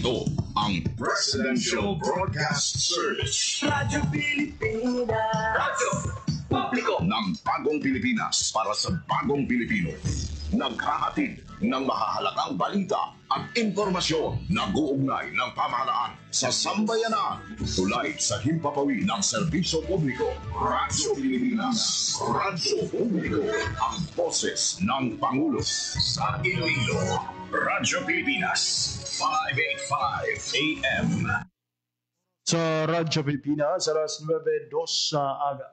Ito ang Presidential Broadcast Service. Radyo Pilipinas. Radyo Publiko Ng bagong Pilipinas para sa bagong Pilipino. Naghahatid ng mahahalagang balita at impormasyon na guugnay ng pamahalaan sa sambayanan. Tulay sa himpapawid ng serbisyo publiko. Radyo Pilipinas. Radyo Publiko. Ang boses ng Pangulo sa Iloilo. Radyo Pilipinas. 585 AM. Sa Radyo Pilipinas, alas 9:02 sa aga.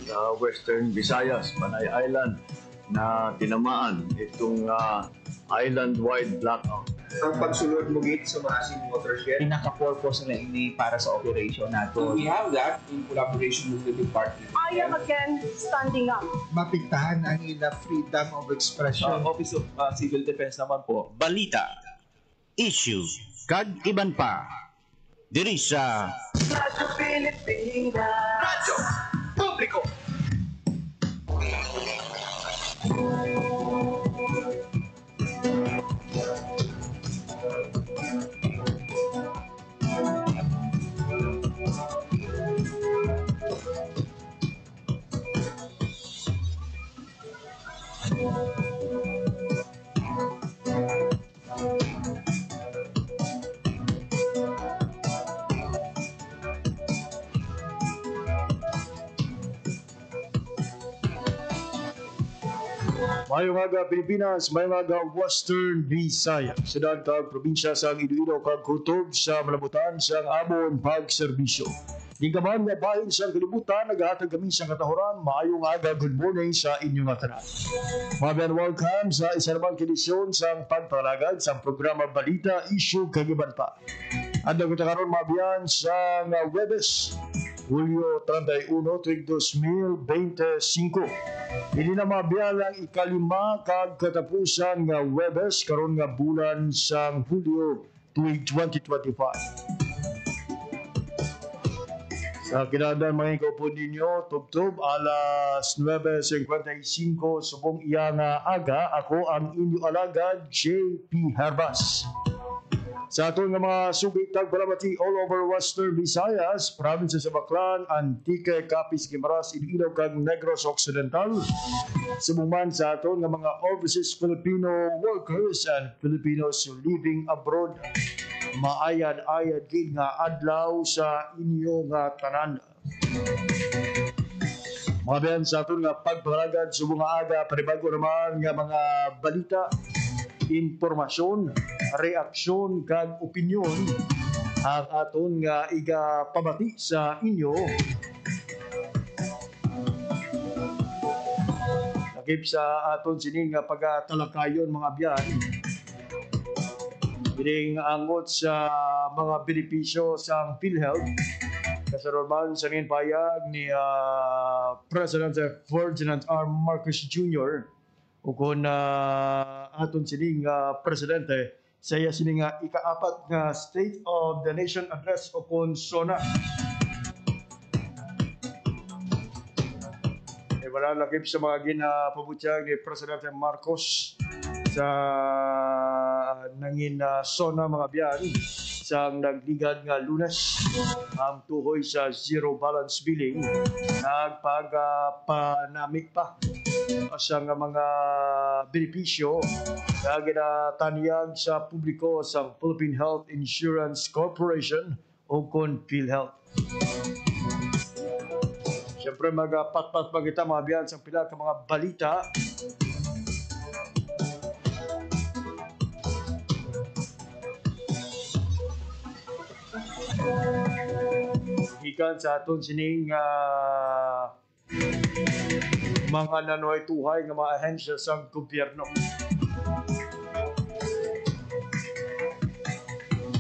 Sa Western Visayas, Panay Island, na tinamaan itong island-wide blackout. Ang pagsulod mo gate sa Masin Watershed. Pinaka-purpose nila ini para sa operation nato. We have that in collaboration with the department. I am again standing up. Mapigtahan ang ila freedom of expression. Office of Civil Defense naman po. Balita, issue, kag iban pa. Diri sa Radyo Pilipinas. Radyo Publiko Mayong aga Pilipinas, mayong aga Western Visayas. Sa dagtag probinsya sa Iloilo kag kutob sa malabutan sa amon pagserbisyo. Gigaman nga bahin sa kalibutan, naghahatag kami sa katahuran. Maayong aga, good morning sa inyong tanan. Mabiyan, welcome sa isa namang edisyon sa pagpalagad sa programa Balita, Issue, Kagiban pa. At nagkakaroon mabiyan sa Webes, Hulyo 31, 2025. Hindi na mabiyan ang ikalima kag katapusan nga Webes karon nga bulan sa Hulyo 2025. Sa kinahanglan mga ikaw ninyo, tubtob, alas 9:55, subong iya nga aga, ako ang inyo alagad, J.P. Herbas. Sa aton nga mga sugit tagbalabati all over Western Visayas, province sa Baclan, Antique, Capiz, Guimaras, Iloilo, kag Negros Occidental. Sumuman sa aton nga mga overseas Filipino workers and Filipinos living abroad. Maayad-ayad gid nga adlaw sa inyo nga tanan. Mga ben sa aton nga pagparagad subong nga aga, panibago naman nga mga balita, impormasyon, reaksyon kag opinyon ang aton nga igapamati sa inyo. Nakip sa aton sining nga pagatalakayon mga biyan. Bining angot sa mga benepisyo sa PhilHealth. Kasaroban sa rin payag ni President Ferdinand R. Marcos Jr. o kung aton sining presidente saya sining ikaapat nga State of the Nation Address o kung SONA. Malalakip sa mga ginapabutyag ni Presidente Marcos sa nangin SONA mga biyan sa nagligad nga Lunes ang tuhoy sa zero balance billing nagpagapanamik pa sa mga benepisyo na ginatanyag sa publiko sa Philippine Health Insurance Corporation o kon PhilHealth. Siyempre magpatpat magita mga biyan sa pila ka mga balita. Ikan sa aton sining mga nanuhay-tuhay ng mga ahensya sa gobyerno.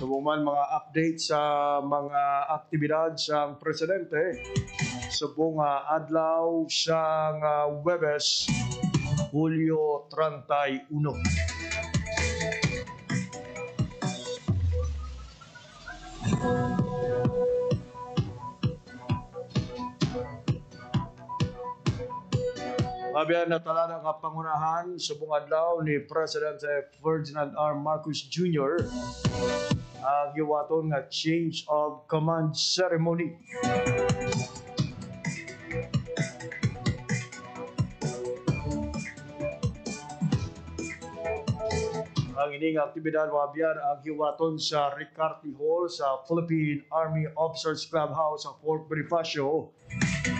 Subuman mga update sa mga aktibidad sa presidente. Subong adlaw sa Webes, Hulyo 31. Mabiyan na tala nga pangunahan subong adlaw ni President Ferdinand R. Marcos Jr. ang giwaton nga change of command ceremony. Ang ining aktibidad mabiyan ang giwaton sa Ricarte Hall sa Philippine Army Officers Clubhouse sa Fort Bonifacio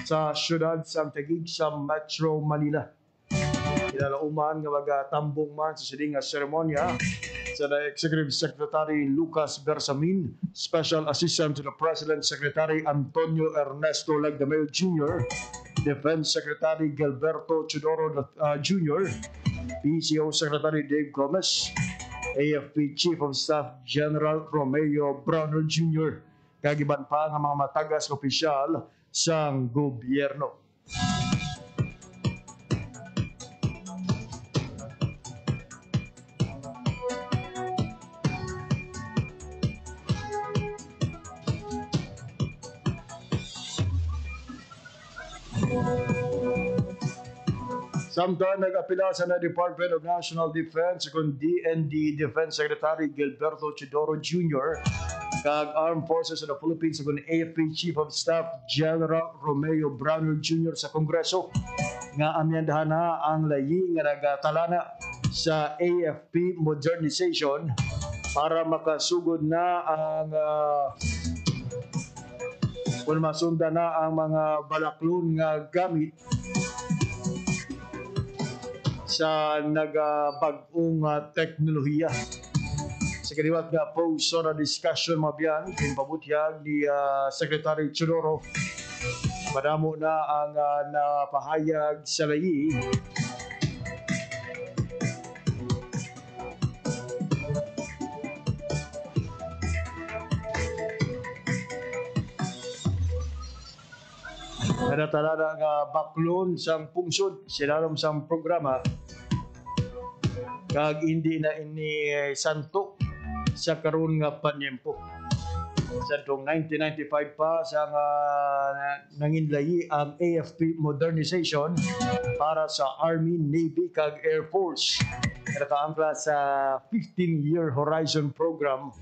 sa siyudad Santa Gig sa Metro Manila. Kinalauman nga magatambong man sa sining nga seremonya sa Executive Secretary Lucas Bersamin, Special Assistant to the President Secretary Antonio Ernesto Lagdameo Jr., Defense Secretary Gilberto Chodoro Jr., PCO Secretary Dave Gomez, AFP Chief of Staff General Romeo Brownell Jr., kagiban pa nga mga matagas opisyal sa gobyerno. Samtang nag-apila sa Department of National Defense kung DND Defense Secretary Gilberto Chodoro Jr. kag Armed Forces of the Philippines kung AFP Chief of Staff General Romeo Brownell Jr. sa Kongreso nga amyandahan na ang layi nga nagatalana sa AFP modernization para makasugod na ang kung masunda na ang mga balaklon nga gamit sa nagabag-ong teknolohiya. Sa kaliwat nga post na discussion mabiyan, kinpabutyag ni Secretary Chodoro, madamo na ang napahayag sa layi natala na nga baklon sang pungsod sinaram sang programa kag hindi na ini santo sa karon nga panyempo. Sa 1995 pa sa nanginlayi ang AFP modernization para sa Army, Navy kag Air Force. Nakaangkla sa 15-year horizon program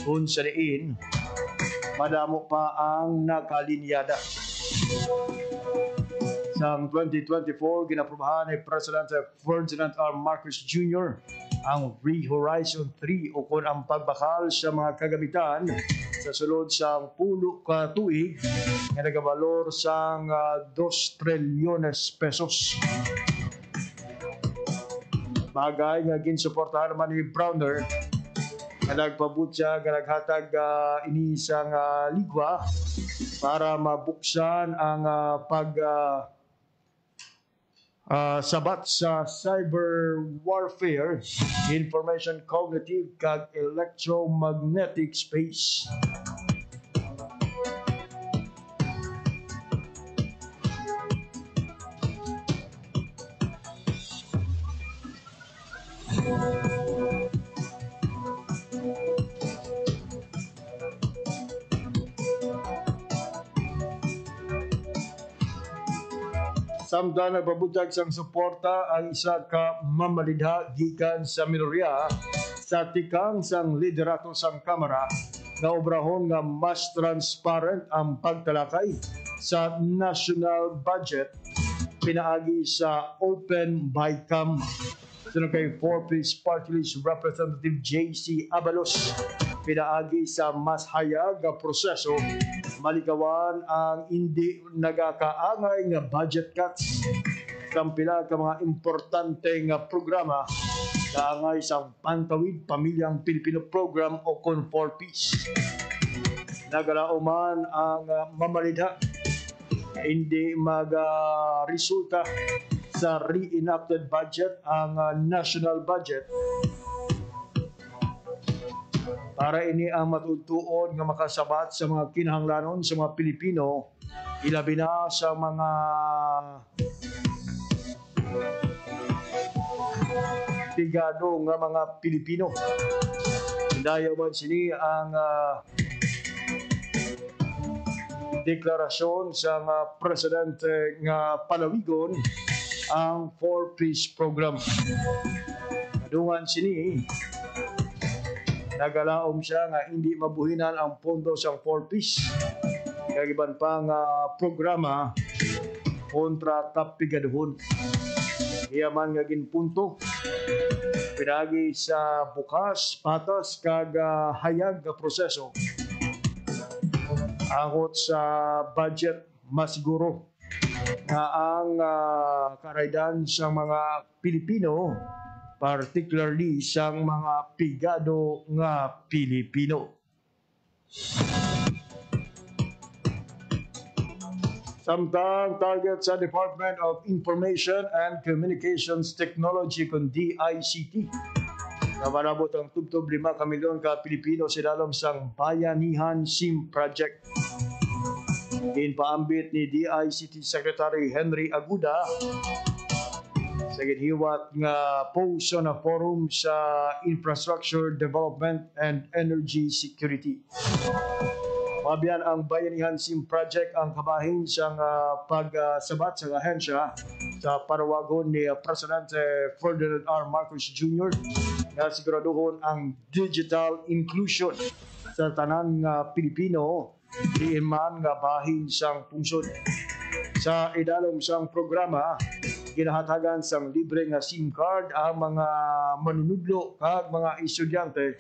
kung sa diin madamo pa ang nakalinyada. Sa 2024, ginaprobahan ni President Ferdinand R. Marcos Jr. ang Re-Horizon 3 o kung ang pagbakal sa mga kagamitan sa sulod sa pulo ka tuig na nagabalor sa 2 trilyones pesos. Bagay nga ginsuportahan naman ni Browner na nagpabutya nga naghatag inisang ligwa para mabuksan ang sabat sa cyber warfare, information cognitive kag electromagnetic space. Samtang nagpabutag sang suporta ang isa ka mamalidha gikan sa minorya sa tikang sang liderato sang Kamara na obrahon nga mas transparent ang pagtalakay sa national budget pinaagi sa Open BICAM. Sunod kay 4-piece party list Representative J.C. Abalos, pinaagi sa mas hayag nga proseso maligawan ang hindi nagakaangay nga budget cuts kang pila ka mga importante nga programa kaangay sa Pantawid Pamilyang Pilipino Program o kon 4-piece. Nagalauman ang mamalidha hindi resulta sa re-enacted budget ang national budget para ini ang matutuon nga makasabat sa mga kinahanglanon sa mga Pilipino, ilabi na sa mga tigado nga mga Pilipino. Hindayaw man sini ang deklarasyon sa mga presidente nga palawigon ang 4-piece program. Kadungan sini nagalaom siya nga hindi mabuhinan ang pondo sa 4-piece. Kagiban pa nga programa kontra kapigaduhon. Hiyaman nga ginpunto pinagi sa bukas, patas kag hayag nga proseso angot sa budget masiguro nga ang karaydan sa mga Pilipino, particularly sa mga pigado nga Pilipino. Samtang target sa Department of Information and Communications Technology kung DICT na manabot ang tubtob 5 milyon ka Pilipino sinalom sang Bayanihan SIM Project. Ginpaambit ni DICT Secretary Henry Aguda sa ginhiwat nga post na forum sa Infrastructure Development and Energy Security. Mabiyan ang Bayanihan SIM Project ang kabahin sa pagsabat sa ahensya sa panawagon ni Presidente Ferdinand R. Marcos Jr. na siguraduhon ang digital inclusion sa tanan nga Pilipino diin man nga bahin sang pungsod. Sa idalom sang programa, ginahatagan sang libre nga SIM card ang mga manunudlo kag mga estudyante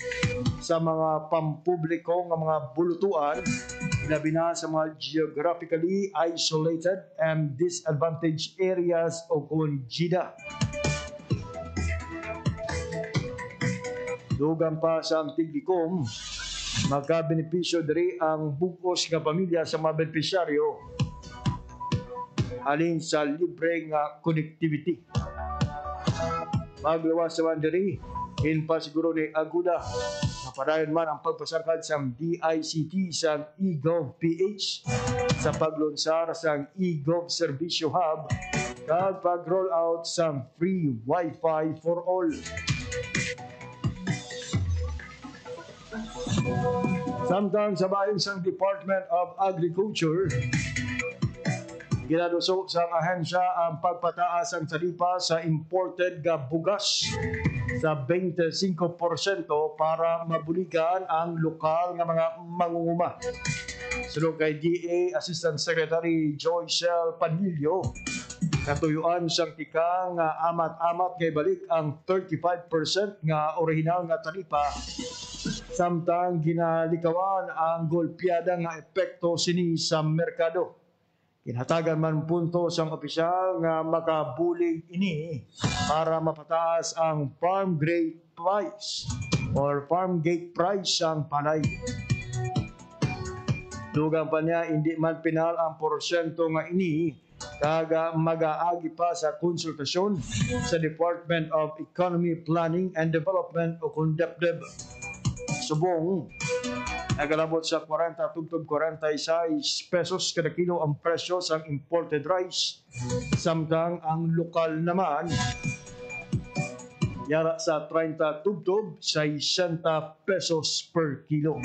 sa mga pampubliko nga mga bulutuan labi na sa mga geographically isolated and disadvantaged areas o kung GIDA. Dugang pa sa Tiglicom, magkabenepisyo diri ang bugos nga pamilya sa mga benepisyaryo alin sa libre nga connectivity. Maglawas sa diri, hinpasiguro ni Aguda napadayon man ang pagpasangkad sa DICT sa eGov.ph sa paglunsar sa eGov Servicio Hub kag pag-roll out sa free Wi-Fi for all. Samtang sa bahin sa Department of Agriculture, ginaduso sa ahensya ang pagpataas ang taripa sa imported nga bugas sa 25% para mabuligan ang lokal nga mga mangunguma. Sulod kay DA Assistant Secretary Joycel Panilio, katuyuan siyang tika nga amat-amat kay balik ang 35% nga orihinal nga taripa samtang ginalikawan ang golpeada nga epekto sini sa merkado. Kinatagan man punto sang opisyal nga makabulig ini para mapataas ang farm gate price or farm gate price sang palay. Dugang pa niya hindi man pinal ang porsyento nga ini kaga mag-aagi pa sa konsultasyon sa Department of Economy, Planning and Development o kung DepDep. Subong nagalabot sa 40 tugtog 46 pesos kada kilo ang presyo sa imported rice. Samtang ang lokal naman yara sa 30 tugtog 60 pesos per kilo.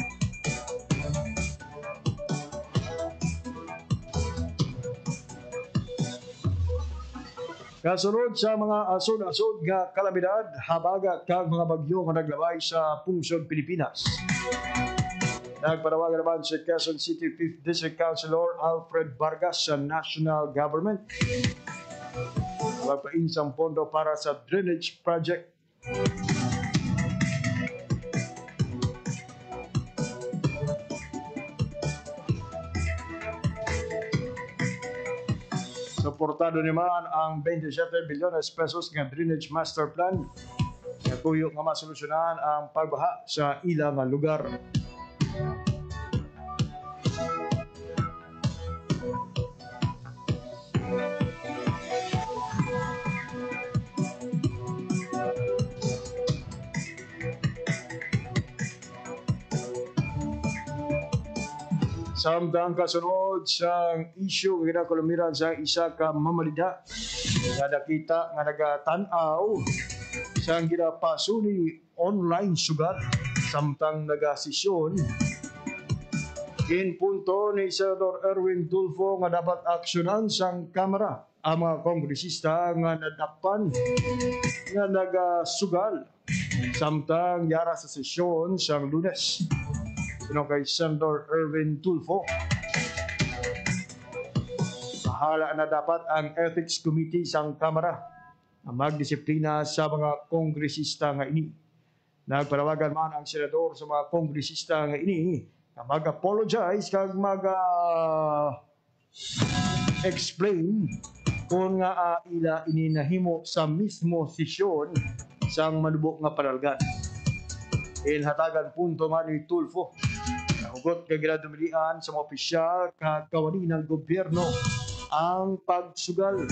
Kasunod sa mga asod-asod nga kalamidad, habagat kag mga bagyo nga naglabay sa pungsod Pilipinas. Nagpanawagan naman si Quezon City 5th District Councilor Alfred Vargas sa National Government. Magpainsang pondo para sa drainage project. Suportado naman ang 27 bilyones pesos nga drainage master plan nga tuyo nga masolusyonan ang pagbaha sa ilang lugar. Samtang kasunod sa issue nga kinakulumiran sa isa ka mamalida nga nakita nga nagatanaw sa ginapasuni online sugat samtang nagasisyon in punto ni Senador Erwin Tulfo nga dapat aksyonan sang Kamara ang mga kongresista nga nadakpan nga nagasugal samtang yara sa sesyon sa Lunes. Sino kay Senator Erwin Tulfo. Bahala na dapat ang Ethics Committee sa Kamara na magdisiplina sa mga kongresista nga ini. Nagpanawagan man ang senador sa mga kongresista nga ini na mag-apologize kag mag-explain kung nga ila ini nahimo sa mismo sesyon sang manubok nga panalgan. Inhatagan punto man ni Tulfo. Nahugot kay ginadumilian sa mga opisyal kagawani ng gobyerno ang pagsugal.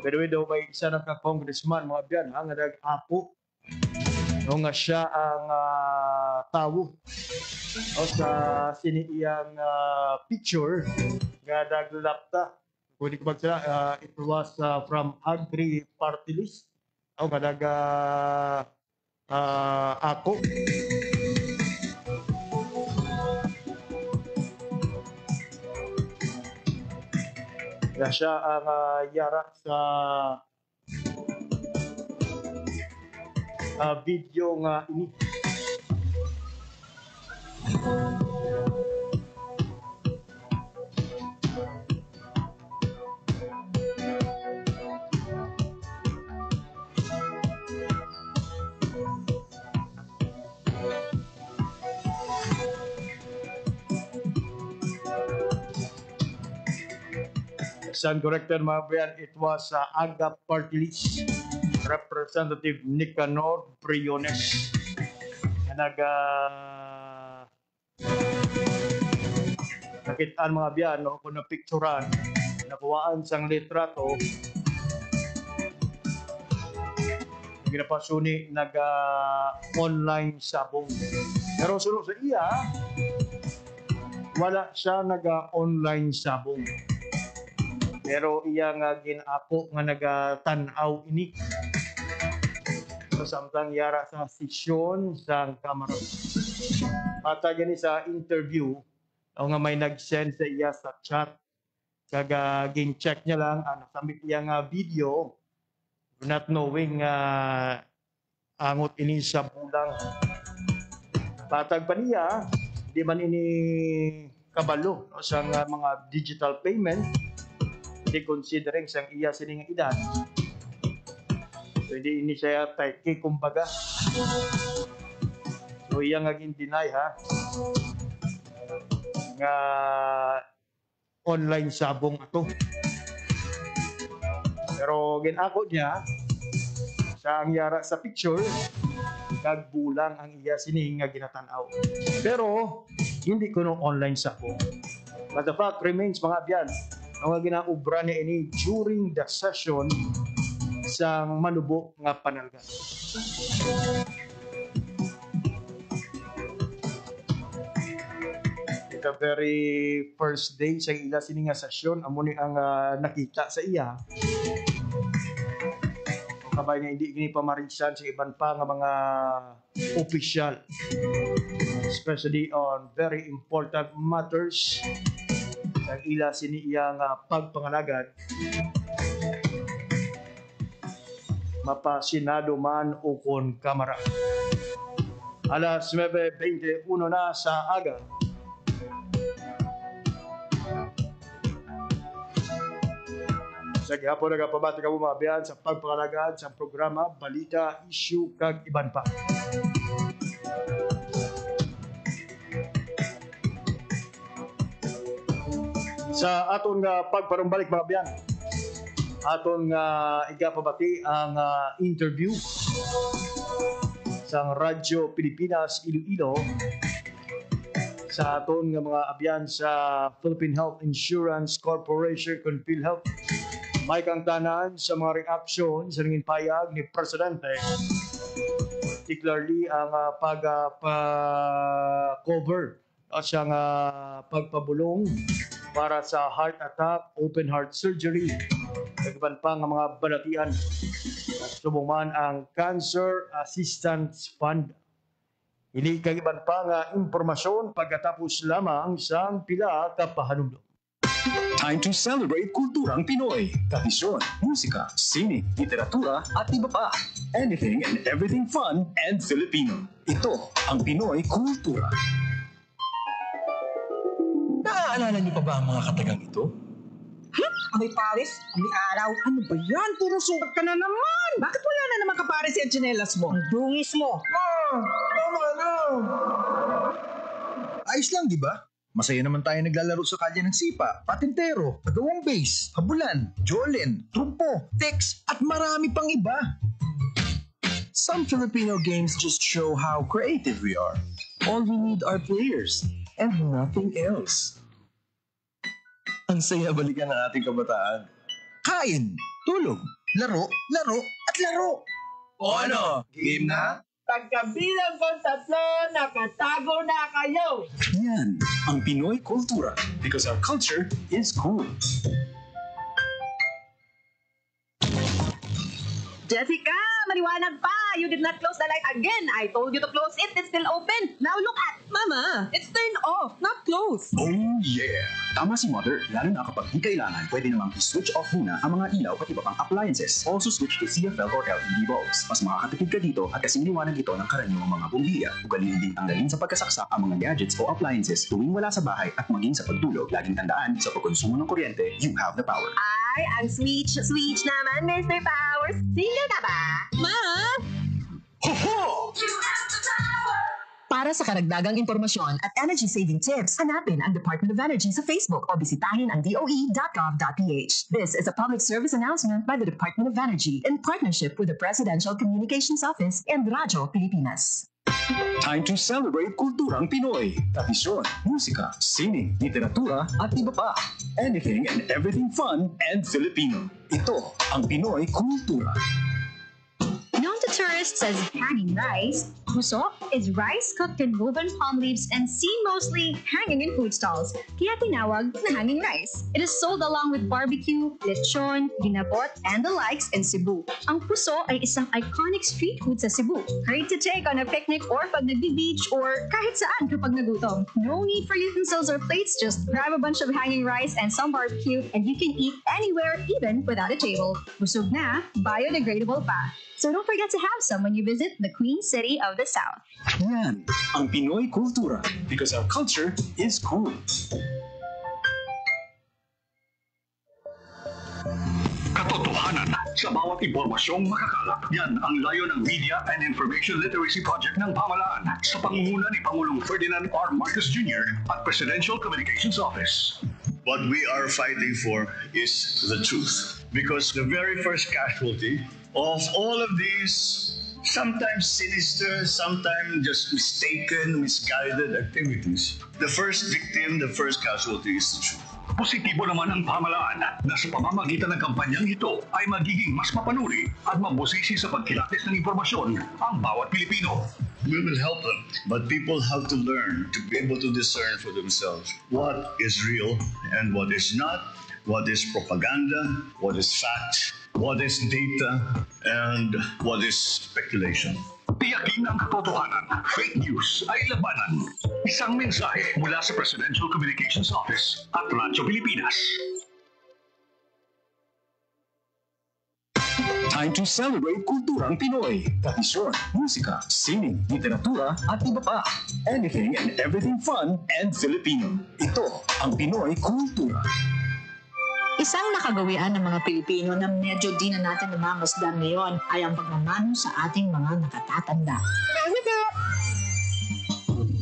Pero daw may isa na ka-congressman, mga biyan, nga nag-apo. No nga siya ang tawo o sa siniyang picture nga naglapta. Kung di ko magsala, it was from Agri Party List. O nga ako. Na siya ang yara sa video nga ini. Stand corrected, mga bayan, it was AGA Party List Representative Nicanor Briones na nakitaan mga biyan, no, kung napicturan, nakuhaan sang litrato, ginapasuni online sabong. Pero sunod sa iya, wala siya online sabong. Pero iya nga ginako nga nagatanaw ini sa samtang yara sa sesyon sa Kamara. Mata gani sa interview, o nga may nag-send sa iya sa chat. Kaga gin-check niya lang, nasambit iya nga video, not knowing angot ini sa bulang. Patag pa niya, di man ini kabalo o sa mga digital payment, considering sang iya sining edad. So hindi ini siya taiki kumbaga. So iya nga gin-deny ha. Nga online sabong ato. Pero ginako niya sa ang yara sa picture kag bulang ang iya sining nga ginatanaw. Pero hindi kuno online sabong. But the fact remains, mga biyan, ang ginaubra niya ini during the session sa manubok nga panalgan. The very first day sa ila sini nga session, amo ni ang nakita sa iya. Kabay nga hindi gini pamarisan sa iban pa nga mga opisyal, especially on very important matters ang ila siniyang pagpangalagan, mapasinado man o kon Kamara. Alas 9:21 na sa aga. Sa gihapon nagapabati ka mga biyan sa pagpangalagan sa programa Balita, Issue kag Iban pa. Sa aton nga pagparumbalik mga biyan, aton nga igapabati ang interview sa Radyo Pilipinas Iloilo sa aton nga mga abyan sa Philippine Health Insurance Corporation kung PhilHealth. May kang tanan sa mga reaksyon sa nanging payag ni Presidente, particularly ang pag-cover at siyang pagpabulong para sa heart attack, open heart surgery, kagiban pa nga mga balatian. Sumuman ang Cancer Assistance Fund. Ini kagiban pa nga impormasyon pagkatapos lamang sang pila ka pahanumdum. Time to celebrate kulturang Pinoy. Tradisyon, musika, sining, literatura at iba pa. Anything and everything fun and Filipino. Ito ang Pinoy Kultura. Naaalala niyo pa ba ang mga katagang ito? Amoy Paris, amoy araw. Ano ba yan? Puro sukat ka na naman. Bakit wala na naman kapares yung tsinelas mo? Ang dungis mo. Tama na! Ayos lang, di ba? Masaya naman tayo naglalaro sa kalye ng sipa, patintero, pagawang base, habulan, jolen, trumpo, text, at marami pang iba. Some Filipino games just show how creative we are. All we need are players and nothing else. Ang saya balikan ng ating kabataan. Kain, tulog, laro, laro, at laro. O ano? Game na? Pagkabilang ko 3, nakatago na kayo. Yan ang Pinoy Kultura because our culture is cool. Jessica, maliwanag pa. You did not close the light again. I told you to close it. It's still open. Now look at. Mama, it's turned off, not closed. Oh yeah! Tama si Mother, lalo na kapag di kailangan, pwede namang i-switch off muna ang mga ilaw at iba pang appliances. Also switch to CFL or LED bulbs. Mas makakatipid ka dito at kasing liwanag ito ng karaniwang mga bombilya. Ugaliin din tanggalin sa pagkasaksak ang mga gadgets o appliances tuwing wala sa bahay at maging sa pagtulog. Laging tandaan, sa pagkonsumo ng kuryente, you have the power. Ay, ang switch naman, Mr. Powers. Single ka ba? Ma! Ho-ho! Para sa karagdagang impormasyon at energy-saving tips, hanapin ang Department of Energy sa Facebook o bisitahin ang doe.gov.ph. This is a public service announcement by the Department of Energy in partnership with the Presidential Communications Office and Radyo Pilipinas. Time to celebrate kulturang Pinoy. Tradisyon, musika, sining, literatura at iba pa. Anything and everything fun and Filipino. Ito ang Pinoy Kultura. Known to tourists as hanging rice, puso is rice cooked in woven palm leaves and seen mostly hanging in food stalls, kaya tinawag na hanging rice. It is sold along with barbecue, lechon, ginabot, and the likes in Cebu. Ang puso ay isang iconic street food sa Cebu. Great to take on a picnic or pag nagbi-beach or kahit saan kapag nagutom. No need for utensils or plates, just grab a bunch of hanging rice and some barbecue and you can eat anywhere, even without a table. Busog na, biodegradable pa. So don't forget to have some when you visit the Queen City of the South. Yan ang Pinoy Kultura because our culture is cool. Katotohanan sa bawat impormasyong makakalat. Yan ang layo ng Media and Information Literacy Project ng pamahalaan sa pangunguna ni Pangulong Ferdinand R. Marcos Jr. at Presidential Communications Office. What we are fighting for is the truth. Because the very first casualty of all of these sometimes sinister, sometimes just mistaken, misguided activities, the first victim, the first casualty is the truth. Positibo naman ang pamahalaan na sa pamamagitan ng kampanyang ito ay magiging mas mapanuri at mabusisi sa pagkilatis ng impormasyon ang bawat Pilipino. We will help them, but people have to learn to be able to discern for themselves what is real and what is not, what is propaganda, what is fact, what is data, and what is speculation. Tiyakin ang katotohanan. Fake news ay labanan. Isang mensahe mula sa Presidential Communications Office at Radyo Pilipinas. Time to celebrate kulturang Pinoy. Tradisyon, musika, sining, literatura at iba pa. Anything and everything fun and Filipino. Ito ang Pinoy Kultura. Isang nakagawian ng mga Pilipino na medyo di na natin namamasdan ngayon ay ang pagmamano sa ating mga nakatatanda.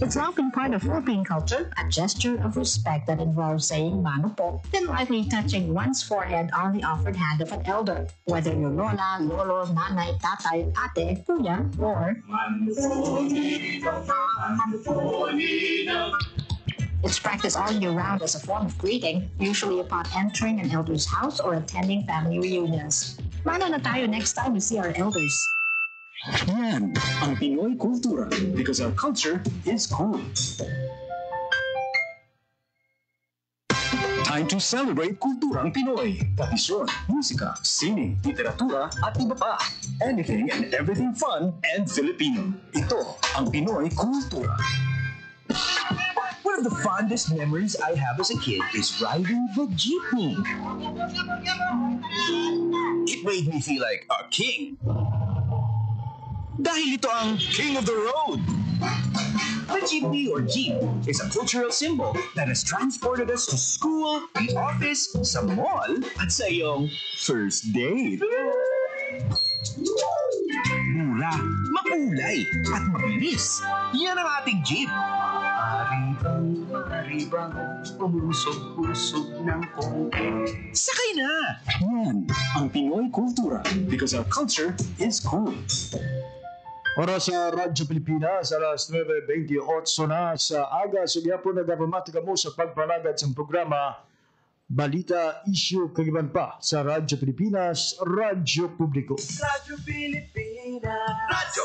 It's often part of Philippine culture, a gesture of respect that involves saying mano po, then lightly touching one's forehead on the offered hand of an elder, whether your lola, lolo, nanay, tatay, ate, kuya, or it's practiced all year round as a form of greeting, usually upon entering an elder's house or attending family reunions. Mano na tayo next time we see our elders. Yan ang Pinoy Kultura because our culture is cool. Time to celebrate kulturang Pinoy. Tradisyon, musika, sining, literatura, at iba pa. Anything and everything fun and Filipino. Ito ang Pinoy Kultura. One of the fondest memories I have as a kid is riding the jeepney. It made me feel like a king. Dahil ito ang King of the Road. The jeepney or jeep is a cultural symbol that has transported us to school, the office, sa mall, at sa iyong first date. Mura, makulay, at mabilis. Yan ang ating jeep. Maribang, umusog-usog ng konti. Sakay na! Yan ang Pinoy Kultura because our culture is cool. Oras sa Radyo Pilipinas, alas 9:28 na sa aga. Sige po, nagpapamati ka mo sa pagpalagad sa programa Balita, Issue, Kagiban pa sa Radyo Pilipinas, Radyo Publiko. Radyo Pilipinas. Radyo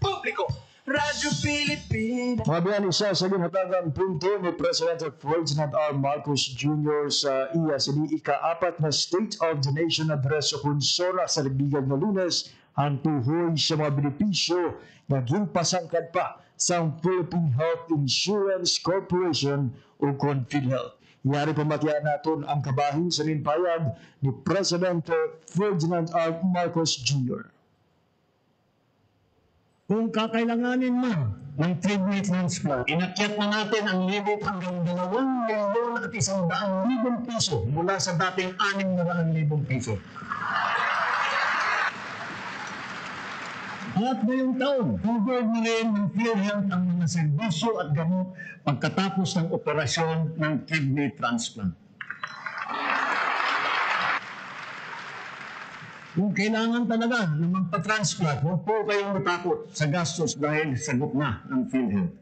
Publiko. Radyo Pilipinas. Mga biyan, isa sa ginhatagang punto ni President Ferdinand R. Marcos Jr. sa iya sa ika-4 na State of the Nation Address sa Konsora sa Libigan ng Lunes ang tuhoy sa mga benepisyo na ginpasangkad pa sa Philippine Health Insurance Corporation o PhilHealth. Iyari pamatiyan natin ang kabahin sa linpayag ni President Ferdinand R. Marcos Jr. Kung kakailanganin man ng kidney transplant, inakyat na natin ang limit hanggang 2,100,000 piso mula sa dating 600,000 piso. At ngayong taon, covered na rin ng PhilHealth ang mga serbisyo at gamot pagkatapos ng operasyon ng kidney transplant. Kung kailangan talaga na magpa-transplant, huwag po kayong matakot sa gastos dahil sagot na ng PhilHealth.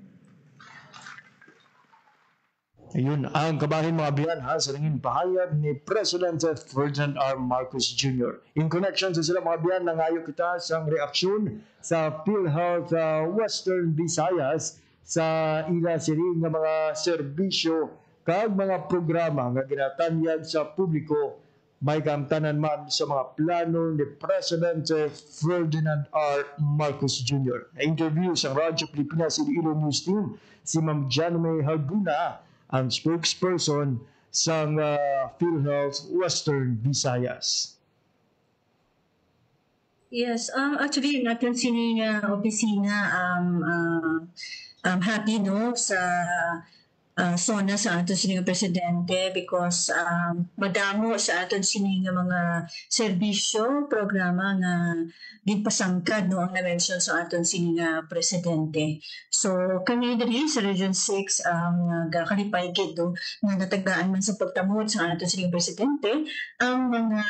Ayun ang kabahin mga biyan sa nanging pahayag ni President Ferdinand R. Marcos Jr. In connection sa sila mga biyan, nangayo kita sa reaksyon sa PhilHealth Western Visayas sa ila siring ng mga serbisyo kag mga programa nga ginatanyag sa publiko may kamtanan man sa mga plano ni President Ferdinand R. Marcos Jr. Na-interview sa Radyo Pilipinas Iloilo News Team si Ma'am Janome Haguna, ang spokesperson sa PhilHealth Western Visayas. Yes, actually natin sining opisina happy no sa sona sa aton sining presidente because madamo sa aton sining mga serbisyo programa nga ginpasangkad no ang na-mention sa aton sining presidente. So kami diri sa Region 6 ang kalipay gid no nga natagdaan man sa pagtamod sa aton sining presidente ang mga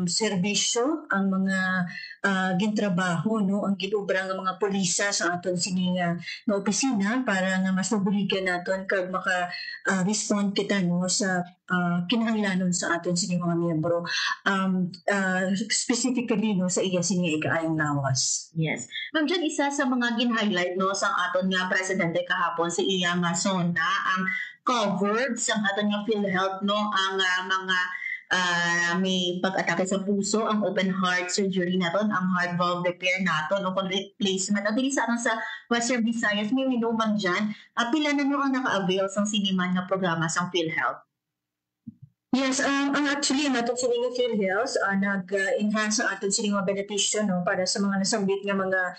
serbisyo, ang mga gintrabaho no ang gilubra nga mga pulisa sa aton sining nga opisina para nga mas mabuligan naton kag maka respond kita no sa kinahanglanon sa aton sining mga miyembro specifically no sa iya sining ikaayong lawas. Yes. Ma'am, dyan isa sa mga gin-highlight no sa aton nga presidente kahapon sa iya nga zona ang covered sa aton nga PhilHealth no ang mga may pag-atake sa puso, ang open heart surgery naton, ang heart valve repair naton, o kung replacement. At dili sa aton sa Western Visayas, may minuman dyan. At pila na nyo ang naka-avail sa siniman na programa sa PhilHealth? Yes, actually, ang ating sining PhilHealth nag-enhance ang ating sining mga benepisyo no, para sa mga nasambit nga mga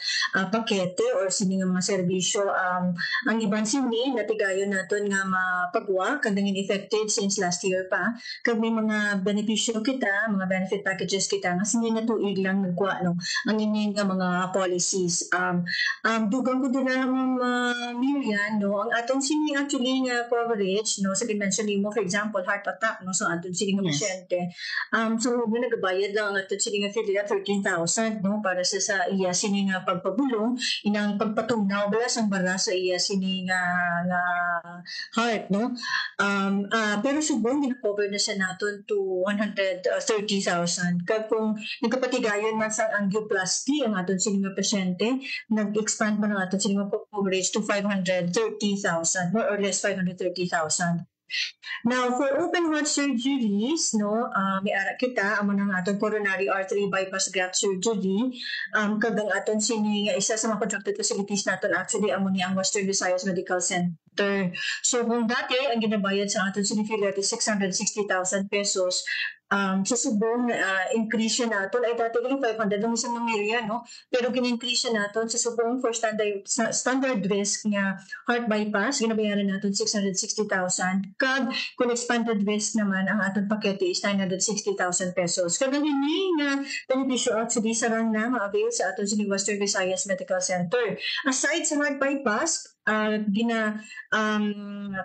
pakete or sining mga serbisyo. Ang iban sini, natigayon natin nga mapagwa, kandangin effective since last year pa. Kag may mga benepisyo kita, mga benefit packages kita, nga sini na tuig lang nagwa no, ang ining nga mga policies. Dugang ko din Miriam, no, ang ating sining actually nga coverage, no, sa dimension mo, for example, heart attack, no, so aton sining nga pasyente. So mo nagabayad lang aton sining nga PhilHealth 13,000 no para sa iya sining nga pagpabulong inang pagpatunaw bala sang bara sa iya sining nga heart no. Pero subong gina-cover na siya naton to 130,000. Kag kung nagkapatigayon man sa angioplasty ang aton sining nga pasyente, nag-expand man ang aton sining nga coverage to 530,000 more or less 530,000. Now, for open heart surgeries, no, may ara kita, amo nang aton coronary artery bypass graft surgery, kagang aton sini nga isa sa mga contracted facilities naton actually amo ni ang Western Visayas Medical Center. So kung dati ang ginabayad sa aton sini affiliate is 660,000 pesos, sa subong increase siya naton ay dati lang 500 lang isang numeriya, no? Pero gin-increase siya naton sa subong for standard risk nga heart bypass, ginabayaran naton 660,000. Kag kung expanded risk naman, ang aton pakete is 960,000 pesos. Kag ang ini nga benepisyo actually sarang na ma-avail sa aton sa Western Visayas Medical Center. Aside sa heart bypass,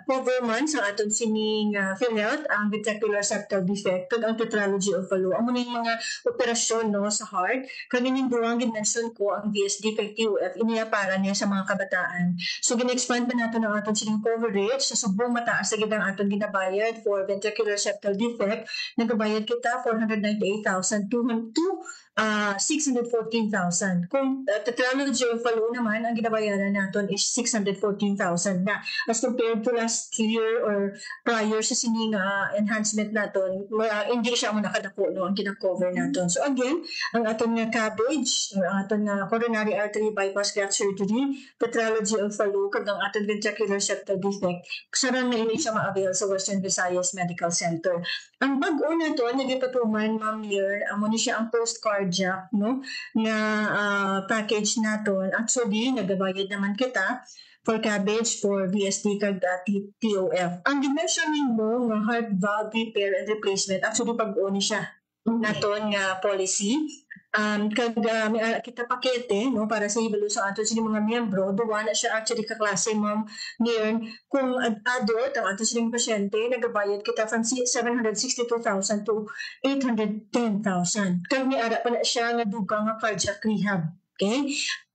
cover man sa aton sining PhilHealth ang ventricular septal defect kag ang tetralogy of Fallot. Amo ning mga operasyon no sa heart kag ning duwang ginmention ko ang VS defect TOF iniya para niya sa mga kabataan. So gina-expand pa nato ang aton sining coverage sa subong mataas sa gidang aton ginabayad for ventricular septal defect. Nagabayad kita 498,000 to 614,000. Kung tetralogy of Fallot naman ang ginabayaran naton is 614,000 na as compared to last year or prior sa sining enhancement naton, hindi siya mo nakadako no ang kina-cover naton. So again, ang aton nga coverage, ang aton nga coronary artery bypass graft surgery, tetralogy of Fallot kag ang aton ventricular septal defect, sarang na ini siya ma-avail sa Western Visayas Medical Center. Ang bag-o na to nagipatuman Ma'am Lear, amo ni siya ang post-cardiac no na package naton. Actually nagabayad naman kita for cabbage for VSD kag TOF. Ang dimensioning mo nga heart valve repair and replacement, actually pag-o ni siya naton nga policy. Kag may kita pakete no para sa ibalo sa aton sini mga miyembro, duwa na siya actually kaklase Ma'am Lear. Kung adult ang aton sining pasyente, nagabayad kita from 762,000 to 810,000. Kag may ara pa na siya nga dugang nga cardiac rehab. Okay?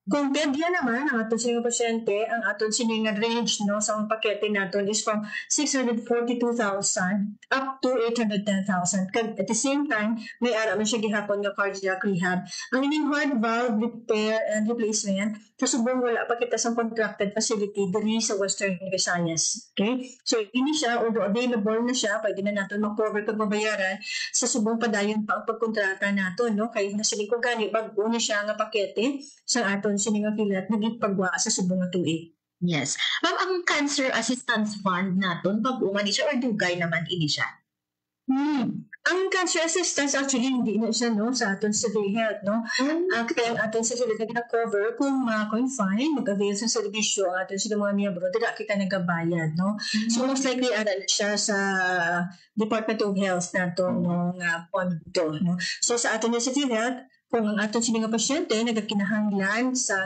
Kung pedya naman, ang aton sining pasyente, ang aton sining range no sa pakete naton is from 642,000 up to 810,000. Kag at the same time, may ara man siya gihapon nga cardiac rehab. Ang ining heart valve repair and replacement, kasubong wala pa kita sa contracted facility diri sa Western Visayas. Okay? So ini siya, although available na siya, pwede na natin mag-cover kag mabayaran sa subong padayon pa ang pagkontrata naton, no? Kay na siling ko gani bag-o na siya nga pakete sa aton sining affiliate nagipagwa sa subong nga tuig. Yes. Ma'am, ang Cancer Assistance Fund naton pag-uma ni siya or dugay naman ini siya? Ang cancer assistance actually hindi na siya no sa aton sa PhilHealth no. Kaya ang aton sa PhilHealth na gina-cover kung ma-confine, mag-avail sa serbisyo ang aton sila mga miyembro, dira kita nagabayad no. So most likely ara na siya sa Department of Health nato no nga pondo no. So sa aton sa PhilHealth, kung ang aton sila nga pasyente nagakinahanglan sa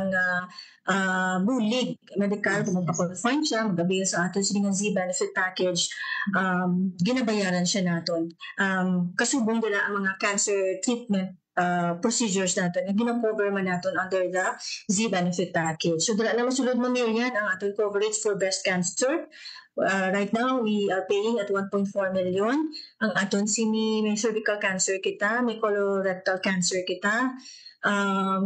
bulig medical, kung magpa-confine siya, mag-avail sa aton sila nga Z-benefit package, ginabayaran siya naton. Kasubong nila ang mga cancer treatment procedures natin na gina-cover man natin under the Z-benefit package. So dala na masulod mo yan ang ating coverage for breast cancer. Right now, we are paying at 1.4 million. Ang aton sini may cervical cancer kita, may colorectal cancer kita,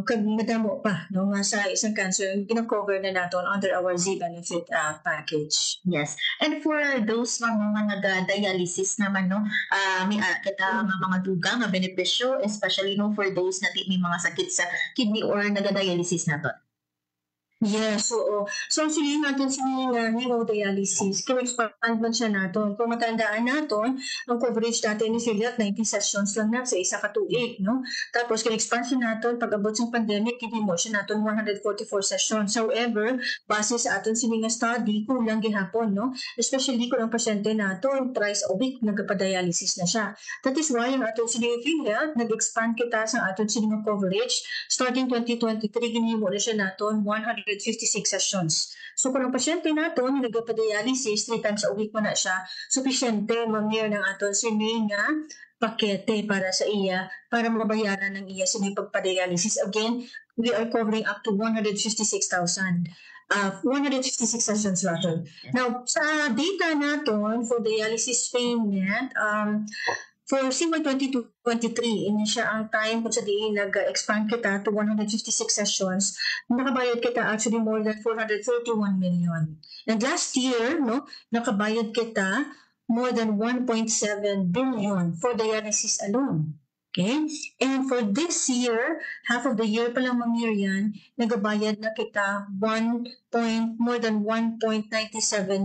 kag madamo pa no nga sa isang cancer gina-cover na naton under our Z-benefit package. Yes. And for those mga nag-dialysis naman no, may kita mga dugang nga benepisyo, especially no for those na may mga sakit sa kidney or nag-dialysis naton. Yes, oo. So actually natin sa hemodialysis, kina-expand man siya natin. Kung matandaan natin, ang coverage natin ni PhilHealth, 90 sessions lang na sa isa ka tuig, no? Tapos kina-expand siya natin, pag-abot sa pandemic, kini-mo siya natin 144 sessions. However, base sa atin sining study, kulang gihapon, no? Especially kung ang pasyente natin, thrice a week, nagpa-dialysis na siya. That is why ang atin sining PhilHealth, nag-expand kita sa atin sining coverage. Starting 2023, kini-mo na siya natin 156 sessions. So kung ang pasyente natin nagpa-dialysis 3 times a week mo na siya, sufficiente mamir ng aton sining nga pakete para sa iya para mabayaran ng iya sining pagpa-dialysis. Again, we are covering up to 156,000. 156 sessions rather. Now, sa data natin for dialysis payment, for CY 2023, ini siya ang time kung sa diin nag-expand kita to 156 sessions, nakabayad kita actually more than 431 million. And last year, no, nakabayad kita more than 1.7 billion for dialysis alone. Okay? And for this year, half of the year pa lang, Ma'am Miriam, nagabayad na kita more than 1.97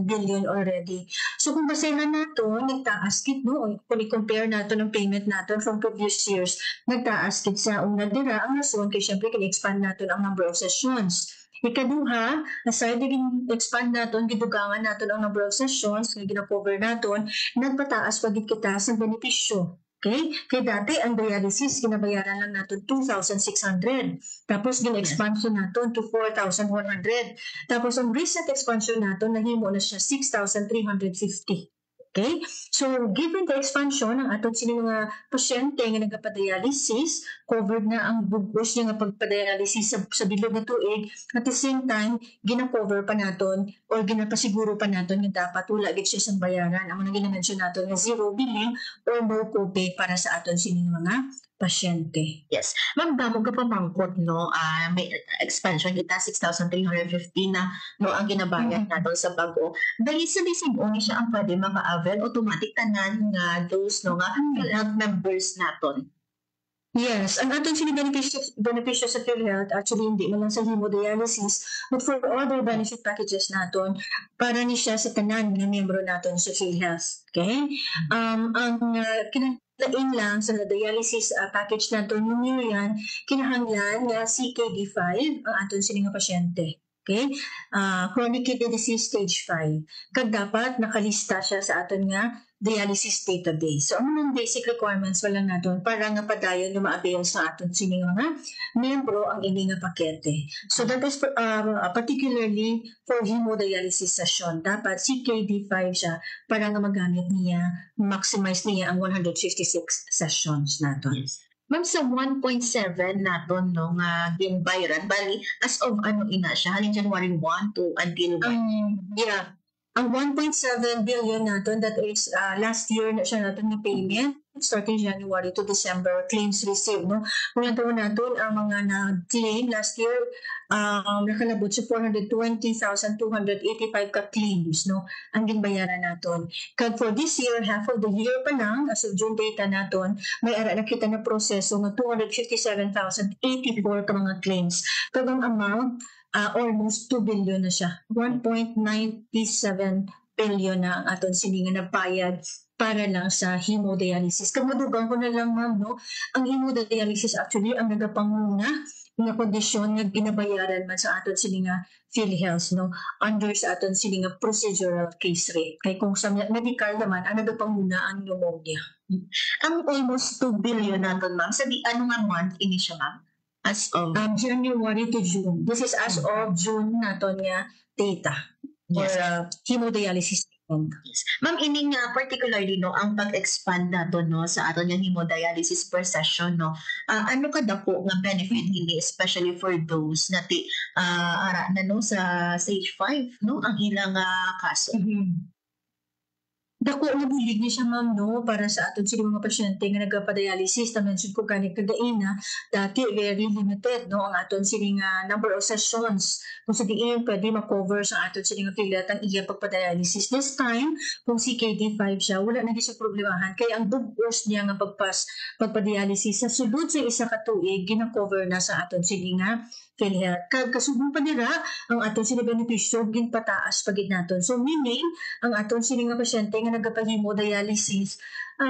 billion already. So kung basehan nato, nagtaas kit, no? Kung i-compare nato ng payment nato from previous years, nagtaas kit sa una dira, ang rason, kaya syempre, kini-expand nato ang number of sessions. Ikaduha, aside din expand naton, gidugangan naton ang number of sessions, nga gina-cover naton, nagpataas pagit kita sa benepisyo. Okay? Kaya dati, ang dialysis, ginabayaran lang natin 2,600. Tapos, gina-expansion natin to 4,100. Tapos, ang recent expansion natin, nahimo na siya 6,350. Okay? So, given the expansion, ang aton sila mga pasyente nga nagpadialysis, covered na ang bugos niya nga pagpadialysis sa bilog na tuig, at the same time, gina-cover pa naton or ginapasiguro pa naton nga dapat wala gid siya sa bayaran. Ang mga gina-mention naton nga zero billing or no copay para sa aton sila mga pasyente. Yes. Ma'am, damo ka pa mangkot, no? May expansion kita, 6,350 na, no, ang ginabayad natin sa bago. Dahil sa lisig ni siya ang pwede maka-avail, automatic tanan nga those, no, nga PhilHealth members naton. Yes, ang aton sila benepisyo sa PhilHealth, actually hindi man lang sa hemodialysis, but for other benefit packages naton, para ni siya sa tanan ng miyembro naton sa PhilHealth. Okay? Lain lang sa dialysis package nato ninyo yan, kinahanglan nga CKD5 ang aton sila nga pasyente. Okay? Chronic kidney disease stage 5. Kag dapat nakalista siya sa aton nga dialysis database. So, ang mga basic requirements wala natin para nga padayon yung ma-avail sa aton sino nga membro ang ini nga pakete. So, that is particularly for hemodialysis session. Dapat CKD5 siya para nga magamit niya, maximize niya ang 156 sessions natin. Yes. Ma'am, sa 1.7 naton no nga ginbayaran, bali as of ina siya, halin January 1 to until yeah. Ang 1.7 billion natin, that is last year na siya natin na payment starting January to December, claims received. No? Kung natin natin ang mga na-claim last year, nakalabot sa 420,285 ka-claims, no? Ang ginbayaran natin. Kag for this year, half of the year pa lang, as of June data natin, may ara na kita na proseso ng 257,084 ka mga claims. Kag ang amount, almost 2 billion na siya. 1.97 billion na ang aton siningan na bayad para lang sa hemodialysis. Kamudugan ko na lang, ma'am, no? Ang hemodialysis actually ang nagapanguna nga kondisyon nga ginabayaran man sa aton sininga PhilHealth, no? Under sa aton sininga procedural case rate. Kaya kung sa medical naman, ang nagapanguna ang pneumonia. Ang almost 2 billion naton, ma'am, sa di ano nga month ini siya, ma'am? As of January to June. This is as of June naton nga data for hemodialysis. Yes. Ma'am, ini nga particularly no ang pag-expand nato no sa aton nga hemodialysis per session no. Ano kadako nga benefit ini especially for those nga ara na no sa stage 5 no ang ilang kaso. Dako na bilig niya siya, ma'am, no, para sa aton sila mga pasyente nga nagpadialysis. Na-mention ko ganit kagaina, dati very limited, no, ang aton sila nga number of sessions. Kung sa diin, pwede ma-cover sa aton sila nga PhilHealth ang iya pagpadialysis. This time, kung CKD5 siya, wala na siya problemahan. Kaya ang bugos niya nga pagpadialysis sa sulod sa isa ka tuig, gina-cover na sa aton sila nga PhilHealth. Kasubong pa nila, ang aton sila benepisyo, ginpataas pagid naton. So, meaning, ang aton sila nga pasyente nga nagpahemodialysis,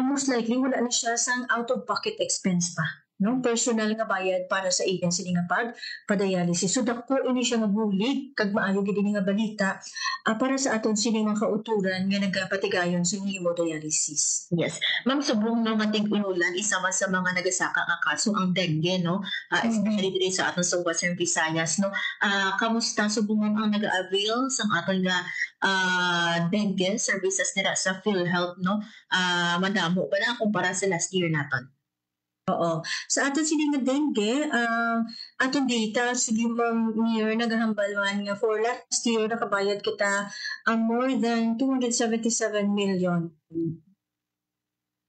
most likely wala na siya sang out-of-pocket expense pa. No? Personal nga bayad para sa agency nga pag-dialysis. So, dako ini siya nga bulig, kag maayo gid nga balita, para sa aton sila nga kauturan nga nagpatigayon sa hemodialysis. Yes. Ma'am, sobrang nung ating unulan, isa man sa mga nagasaka nga kaso ang dengue, no? Especially dito sa aton sa Western Visayas, no? Kamusta subungan ang nag-avail sa aton nga dengue services nila sa PhilHealth, no? Madamo ba na kumpara sa last year naton? Oo. Sa aton sila nga dengue, aton data sa 5 year naghahambal man nga for last year nakabayad kita more than 277 million.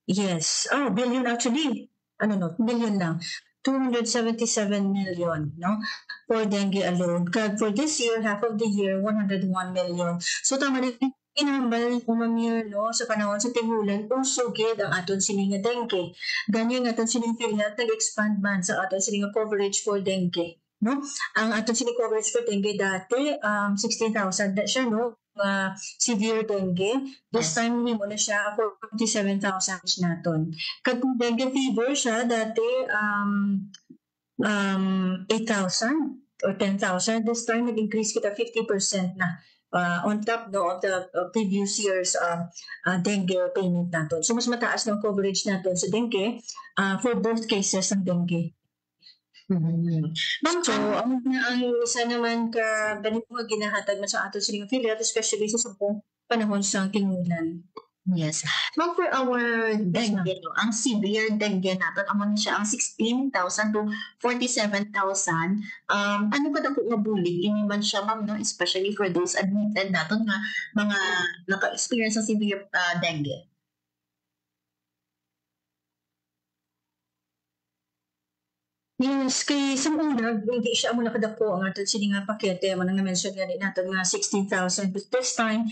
Yes. Billion actually. Million lang. 277 million, no? For dengue alone. For this year, half of the year, 101 million. So, tama na inambal umamir no sa panahon sa tingulan usugid ang aton sini nga dengue. Ganyan nga aton sini PhilHealth nag-expand man sa aton sini nga coverage for dengue. No? Ang aton sini coverage for dengue dati 16,000 na siya no severe dengue. This time mo na siya for 47,000 naton. Kag dengue fever siya dati 8,000 or 10,000. This time nag-increase kita 50% na. On top no, of the previous year's dengue payment natin. So mas mataas ng coverage natin sa dengue for both cases ng dengue. So, ang isa naman ka ganito nga ginahatag man sa ato sa mga PhilHealth, especially sa subong panahon sa tingulan. Yes. Ma'am, for our dengue, no, ang severe dengue natin, amon siya ang 16,000 to 47,000. Ano ba na po nga bullying? Ini man siya, ma'am, no? Especially for those admitted natin nga mga naka-experience ng severe dengue. Yes, kay sa una, hindi siya mo nakadako ang aton sini nga pakete mo nang na-mention nga natin nga 16,000. But this time,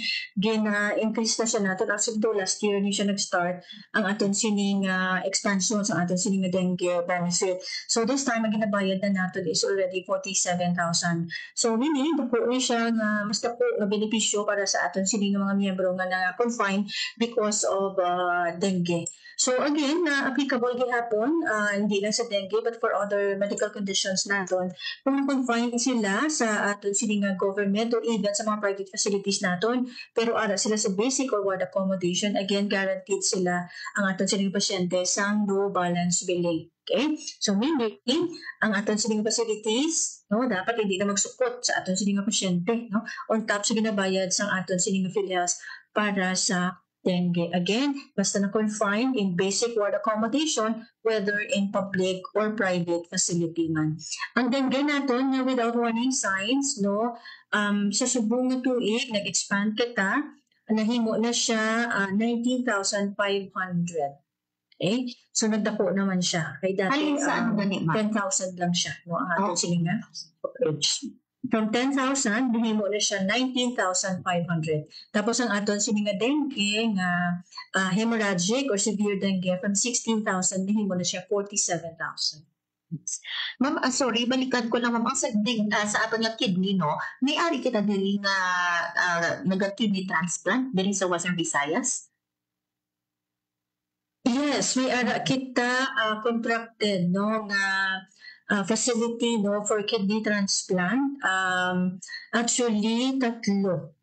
increase na siya natin. Actually, last year ni siya nag-start ang aton sini nga expansion sa aton sini nga dengue benefit. So this time, ang ginabayad na natin is already 47,000. So meaning, dako ni siya nga mas dako nga benepisyo para sa aton sini nga mga miyembro nga na-confine because of dengue. So again, applicable gihapon, hindi lang sa dengue but for other medical conditions naton. Kung na-confine sila sa aton sini nga government or even sa mga private facilities naton, pero ara sila sa basic or ward accommodation, again, guaranteed sila ang aton sini nga pasyente sa no balance billing. Okay? So meaning, ang aton sini nga facilities, no, dapat hindi na magsukot sa aton sini nga pasyente, no? On top sa ginabayad sa aton sini nga PhilHealth para sa dengue. Again, basta na-confine in basic ward accommodation, whether in public or private facility man. Ang dengue natin na without warning signs, no, sa subong nga tuig, nag-expand kita, nahimo na siya 19,500. Okay? So, nagdako naman siya. Kay dati, 10,000 lang siya. No, ang ating sininga. From 10,000, bihimo na siya 19,500. Tapos ang aton sininga dengue nga hemorrhagic or severe dengue from 16,000, bihimo na siya 47,000. Ma'am, sorry, balikan ko lang, ma'am. Ang sa aton nga kidney, no, may ari kita dili nga nag-kidney transplant dili sa Western Visayas? Yes, may ara kita contracted no nga facility no for kidney transplant. Actually tatlo.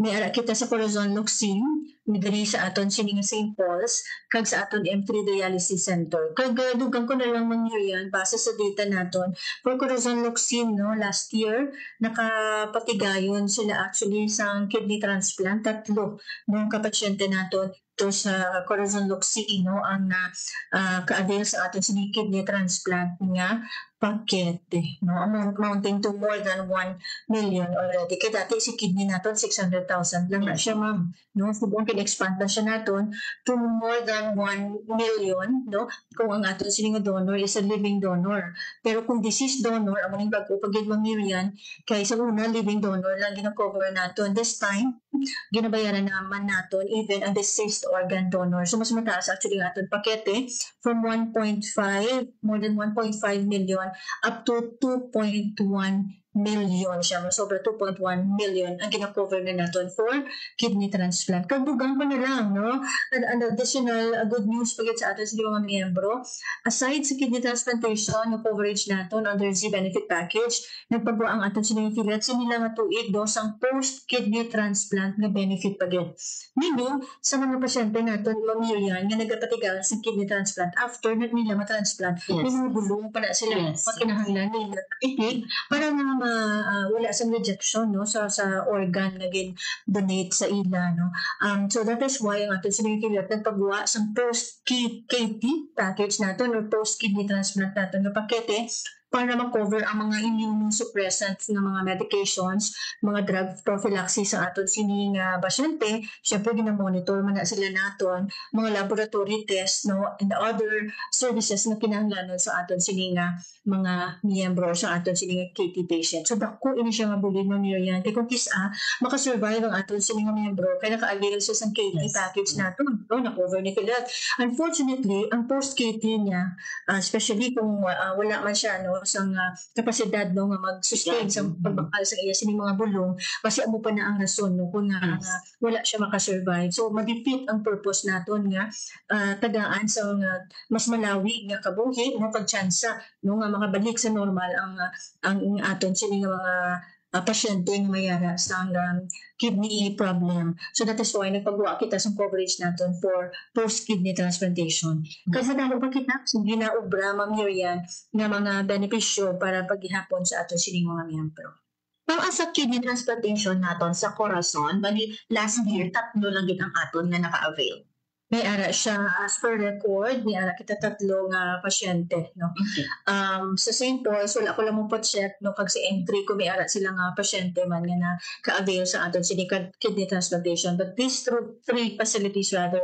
May ara kita sa Corazon Locsin, diri sa aton sining St. Paul's, kag sa aton M3 Dialysis Center. Kag dugang ko na lang mangyarian base sa data naton. For Corazon Locsin no, last year nakapatigayon sila actually sa kidney transplant, tatlo ng kapasyente naton to sa Corazon Locsin no ang ka-avail sa aton sining kidney transplant nga pakete, no, amounting to more than 1 million already. Kaya dati si kidney natin 600,000 lang na siya, ma'am. No, subong kin-expand na siya natin to more than 1 million, no, kung ang aton sining donor is a living donor. Pero kung deceased donor, ang maning bago pag mamirian, kaya sa una living donor lang gina-cover natin. This time, ginabayaran naman natin even ang deceased organ donor. So mas mataas actually ang aton pakete from 1.5, more than 1.5 million up to 2.1 million siya. Sobra 2.1 million ang gina-cover na natin for kidney transplant. Kadugang pa na lang, no? An additional good news pagkat sa atin sa mga miyembro. Aside sa kidney transplantation, yung coverage natin under Z benefit package, nagpagawa ang atin sa mga PhilHealth sa nila nga tuig dos ang post-kidney transplant na benefit pagkat. Meaning, sa mga pasyente natin, mamilyan nga nagpatigalan sa kidney transplant after na nila matransplant, may mga bulong pa na sila makinahanglan nila itig para nga wala sa rejection no sa organ na donate sa ila no. So that is why ang ating sinikilat nagpagawa sa post KT package natin or post kidney transplant natin na pakete para ma-cover ang mga immunosuppressants na mga medications, mga drug prophylaxis sa aton sining pasyente. Siyempre, ginamonitor man na sila naton, mga laboratory tests, no, and the other services na kinahanglanon sa aton sining mga miyembro sa aton sining KT patient. So, dako ini siya nga bulin mo niyo yan. Kaya kung kisa, makasurvive ang aton sining miyembro, kaya naka-avail siya sa KT package naton. No, na-cover ni Philat. Unfortunately, ang post-KT niya, especially kung wala man siya no sa kapasidad no nga mag-sustain sa pagbakal sa iya sining mga bulong, kasi amo pa na ang rason no kung wala siya makasurvive. So ma-defeat ang purpose naton nga tagaan sa mas malawi nga kabuhi no pagtsansa no nga makabalik sa normal ang aton sining mga pasyente nga mayara sa kidney problem. So that is why nagpagawa kita sa coverage natin for post-kidney transplantation. Kasi dahil pa kita, hindi na obra mamirian nga mga benepisyo para paghihapon sa aton sining mga miyembro. Ma'am, sa kidney transplantation naton sa Corazon, bali last year, 3 lang gid ang aton nga naka-avail. May ara siya as per record, may ara kita 3 pasyente no. Sa St. Paul's wala ko lang mo check no kag sa entry ko may ara sila nga pasyente man nga na ka-avail sa aton sining kidney transplantation, but these 3 facilities rather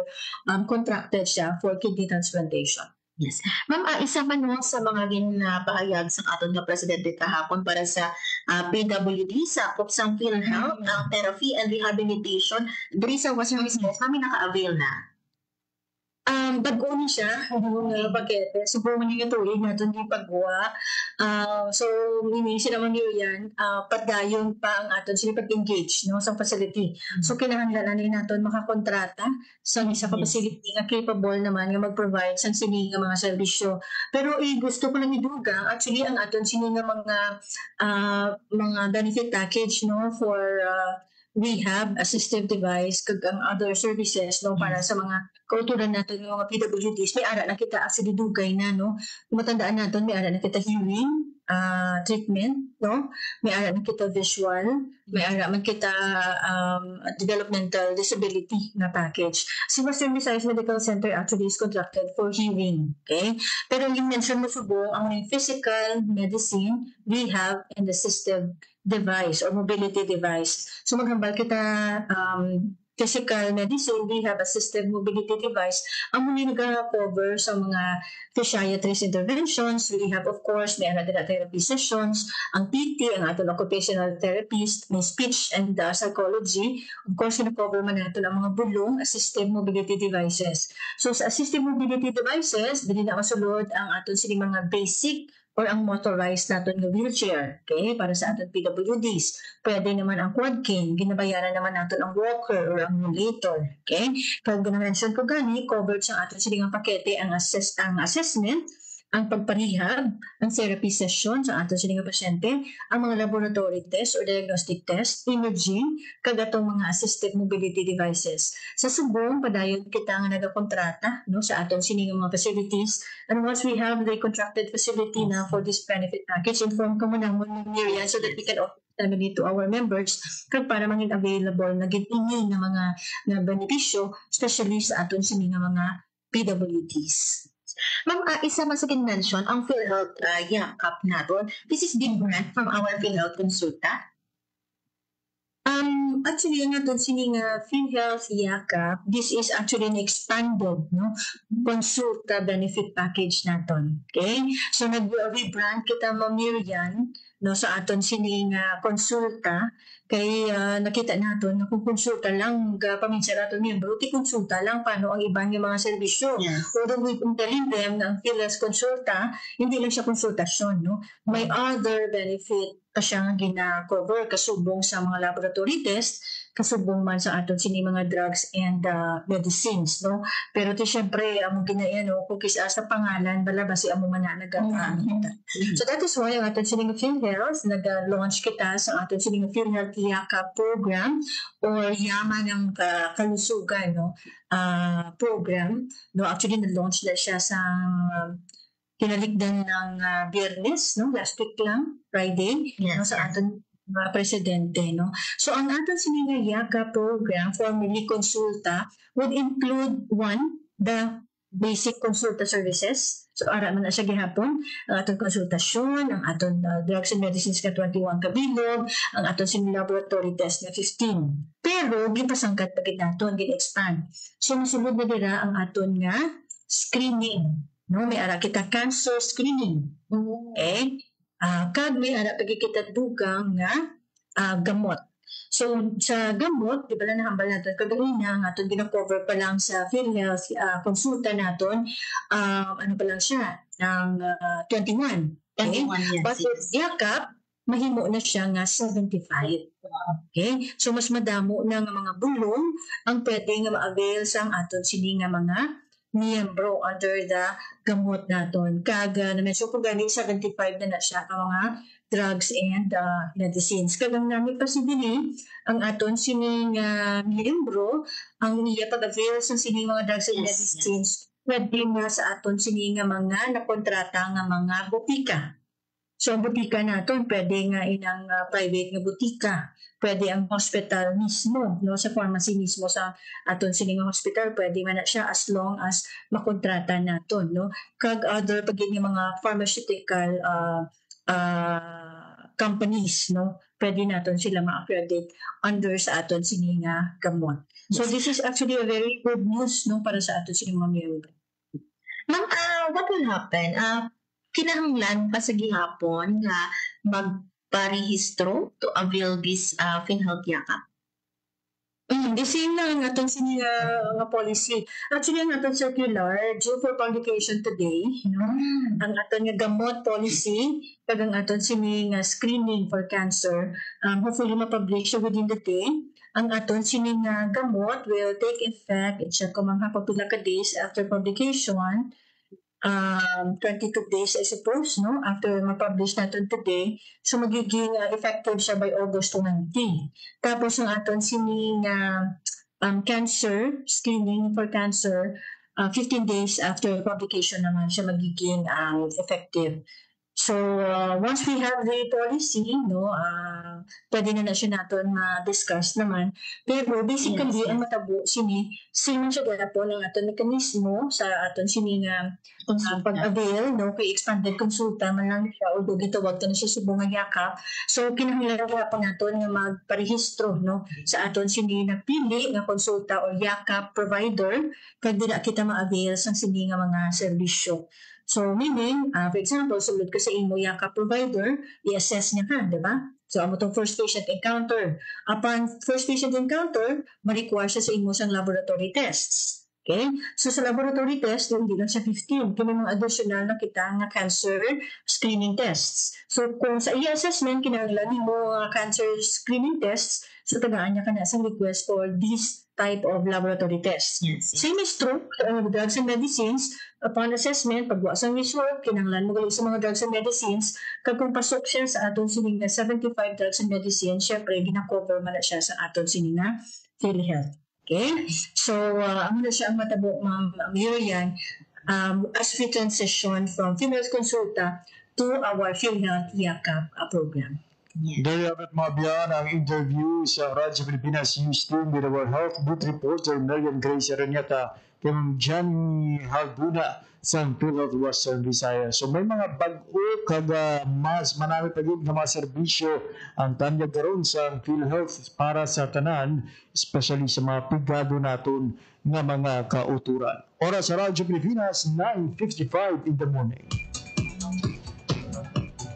contracted siya for kidney transplantation. Yes. Ma'am, isa man mo sa mga ginapahayag sa aton nga presidente kahapon para sa PWD sa Kupsang PhilHealth, ang therapy and rehabilitation diri sa Western Visayas, kami naka-avail na. Bago ni siya, yung pakete. So, kung hindi tuloy natin yung paggawa. So, minisi naman yun yan, padayon pa ang aton sila pag-engage no, sa facility. So, kinahanglan na natin makakontrata sa isa ka facility na capable naman nga mag-provide sa sini nga mga serbisyo. Pero gusto ko lang idugang, actually, ang aton sini nga mga benefit package no, for rehab, assistive device, kag ang other services no para sa mga kauturan natin ng mga PWDs. May ara na kita actually dugay na no. Matandaan natin may ara na kita hearing treatment no. May ara na kita visual, may ara man kita developmental disability na package. Si Western Visayas Medical Center actually is contracted for hearing, okay? Pero yung mention mo subong ang physical, medicine, rehab, and assistive device or mobility device. So maghambal kita physical medicine, rehab, assistive mobility device. Ang muna nag-cover sa mga physiatrist interventions, rehab of course, may therapy sessions, ang PT, ang ating occupational therapist, may speech and psychology. Of course, na-cover man natin ang mga bulong, assistive mobility devices. So sa assistive mobility devices, dili na masulod ang ating sining mga basic or ang motorized natin ng wheelchair, okay, para sa ating PWDs. Pwede naman ang quad cane, ginabayaran naman natin ang walker or ang rollator, okay. Pag na-mention ko gani, covered sa ating silingang pakete ang assessment, ang pagparehab, ang therapy session sa ating silingang pasyente, ang mga laboratory test or diagnostic test, imaging, kagatong mga assistive mobility devices. Sa subong, padayon kita nga nagakontrata no, sa ating silingang mga facilities. And once we have the contracted facility na for this benefit package, inform ka mo na mo Miriam so that we can disseminate to our members kag para maging available na gitini na mga na benepisyo, especially sa ating silingang mga PWDs. Ma'am, isa man sa mention ang PhilHealth yakap naton. This is different from our PhilHealth Consulta? Actually, ang aton sining PhilHealth yakap, this is actually an expanded no consulta benefit package naton. Okay? So nag-rebrand kita mo Miriam no sa aton sining konsulta kay nakita naton na kung konsulta lang paminsan naton miyembro ti konsulta lang paano ang ibang mga serbisyo. Although we can telling them na ang PhilHealth konsulta hindi lang siya konsultasyon no, may other benefit pa siya nga gina-cover kasubong sa mga laboratory test, kasubong man sa aton sini mga drugs and medicines no. Pero ti syempre amo ginayan no kung kisa sa pangalan bala basi amo man na nagapaamita. So that is why ang aton sini PhilHealth nag-launch kita sa aton sini PhilHealth Yakap program or yaman ng kalusugan no program no. Actually na-launch na siya sa kinalikdan ng Biyernes no, last week lang, Friday, no, sa aton presidente no. So ang aton sining Yakap program, formerly Consulta, would include 1, the basic consulta services, So ara man na siya gihapon ang atong konsultasyon, ang atong drugs and medicines ka 21 kabilog, ang atong sin laboratory test na 15. Pero gipasangkat pagid naton gin-expand. So mosulod na dira ang aton nga screening. No, may ara kita cancer screening. Okay? Kag may ara pagid kita dugang nga gamot. So, sa gamot, di ba na nahambal natin kagawina, ang aton gina-cover pa lang sa PhilHealth konsulta naton, ano pa lang siya, ng 21. Okay? 21, yes. But with yakap, mahimo na siya nga 75. Okay? So, mas madamo na nga mga bulong ang pwede nga ma-avail sa ang aton sini nga mga miyembro under the gamot naton. Kaga naman, so kung galing 75 na siya ka mga drugs and medicines. Kagang namin pa si Dini, ang aton sining miyembro, ang niya pag-avail sa sining mga drugs and medicines, pwede nga sa aton sining mga nakontrata nga mga butika. So, ang butika naton, pwede nga inang private nga butika. Pwede ang hospital mismo, no, sa pharmacy mismo sa aton sining hospital, pwede man na siya as long as makontrata naton, no. Kag other pag yung mga pharmaceutical companies, no, pwede naton sila ma-accredit under sa aton sining gamot. So this is actually a very good news, no, para sa aton sining mga miyembro. Ma'am, what will happen? Kinahanglan pa sa gihapon nga magparehistro to avail this PhilHealth Yakap? The same na ang atong sining nga policy. Actually, ang atong circular, due for publication today, no? Ang atong nga gamot policy, kag ang atong sining screening for cancer, hopefully ma-publish within the day. Ang atong sining gamot will take effect, siya kung mga pagpila ka days after publication, 22 days I suppose, no, after ma-publish natin today. So magiging effective siya by August 20. Tapos ang aton sining cancer screening for cancer, 15 days after publication naman siya magiging effective. So once we have the policy, no, pwede na siya natin ma-discuss naman. Pero basically, ang matabo sini, sino siya po ng aton mekanismo sa aton sini nga pag-avail, no, kay expanded konsulta man lang siya, although gitawag to na siya subong nga yakap. So kinahanglan po naton nga magparehistro, no, sa aton sini napili nga konsulta o yakap provider kag dira kita ma-avail sang sini nga mga serbisyo. So, meaning, for example, sulod ka sa imo yakap provider, i-assess niya ka, di ba? So, amo itong first patient encounter. Upon first patient encounter, ma-require siya sa imo sang laboratory tests. Okay? So, sa laboratory test, hindi lang siya 15. Kaya mga additional na kita nga cancer screening tests. So, kung sa i-assessment, kinahanglan mo cancer screening tests, so tagaan niya ka na sa request for this type of laboratory tests. Yes. Same is true with drugs and medicines. Upon assessment, pagwa sa result, kinahanglan mo galing sa mga drugs and medicines. Kag kung pasok siya sa aton sining 75 drugs and medicines, syempre, gina-cover man na siya sa aton sining PhilHealth. Okay? So, ano na siya ang matabo, Ma'am Miriam, as we transition from PhilHealth Consulta to our PhilHealth Yakap program. There you have it, mga biyan, ang interview sa Radyo Pilipinas News Team with our health booth reporter Marian Grace Araneta kay Ma'am Johnny Halduna sa PhilHealth Western Visayas. So may mga bag-o kada mas manami pa yun ng mga serbisyo ang tanyag karon sa PhilHealth para sa tanan, especially sa mga pigado naton nga mga kauturan. Oras sa Radyo Pilipinas, 9:55 in the morning.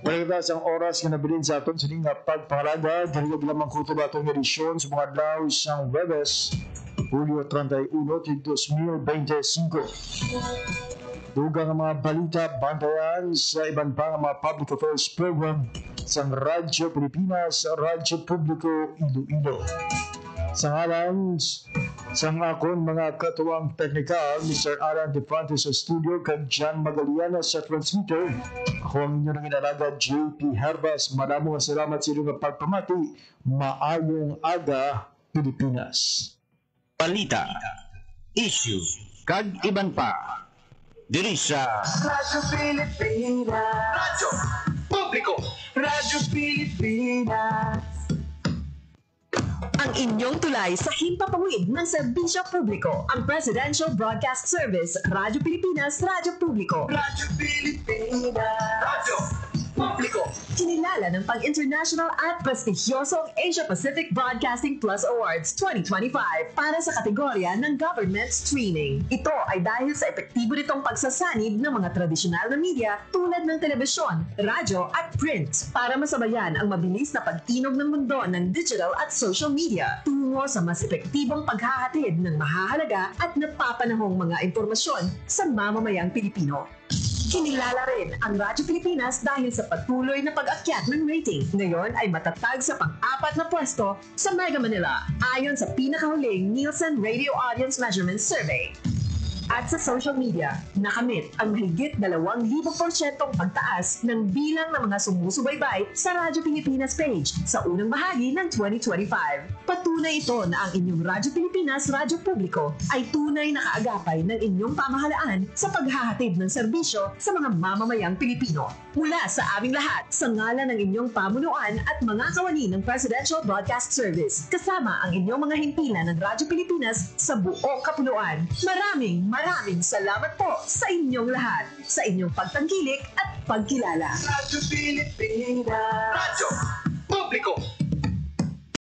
Pagkatapos ang oras na nabilin sa aton sa nga pagpahalaga, dahil lamang kuto ba itong edisyon sa mga adlaw sang Webes, Hulyo 31, 2025. Dugang ang mga balita, bantayan sa iban pa mga public affairs program sa Radyo Pilipinas, Radyo Publiko Iloilo. Sa ngalan sa akong mga katuwang teknikal, Mr. Alan De Francis sa studio, kag John Magaliana sa transmitter. Ako ang inyong inalaga, JP Herbas. Maraming salamat sa inyong pagpamati. Maayong aga, Pilipinas. Balita, issue, kag iban pa. Diri sa Radyo Pilipinas. Radyo Publiko. Radyo Pilipinas. Ang inyong tulay sa himpapawid ng serbisyo publiko. Ang Presidential Broadcast Service, Radyo Pilipinas, Radyo Publiko. Radyo Pilipinas. Radyo Publiko. Kinilala ng pang-international at prestigyosong Asia-Pacific Broadcasting Plus Awards 2025 para sa kategorya ng Government Streaming. Ito ay dahil sa epektibo nitong pagsasanib ng mga tradisyonal na media tulad ng telebisyon, radyo at print para masabayan ang mabilis na pag-inog ng mundo ng digital at social media tungo sa mas epektibong paghahatid ng mahahalaga at napapanahong mga impormasyon sa mamamayang Pilipino. Kinilala rin ang Radyo Pilipinas dahil sa patuloy na pag-akyat ng rating. Ngayon ay matatag sa pang-4 na pwesto sa Mega Manila ayon sa pinakahuling Nielsen Radio Audience Measurement Survey. At sa social media, nakamit ang mahigit 2,000% pagtaas ng bilang ng mga sumusubaybay sa Radyo Pilipinas page sa unang bahagi ng 2025. Patunay ito na ang inyong Radyo Pilipinas Radyo Publiko ay tunay na kaagapay ng inyong pamahalaan sa paghahatid ng serbisyo sa mga mamamayang Pilipino. Mula sa aming lahat, sa ngalan ng inyong pamunuan at mga kawani ng Presidential Broadcast Service, kasama ang inyong mga himpilan ng Radyo Pilipinas sa buong kapuluan. Maraming salamat po sa inyong lahat, sa inyong pagtangkilik at pagkilala. Radyo Pilipinas. Radyo Publiko.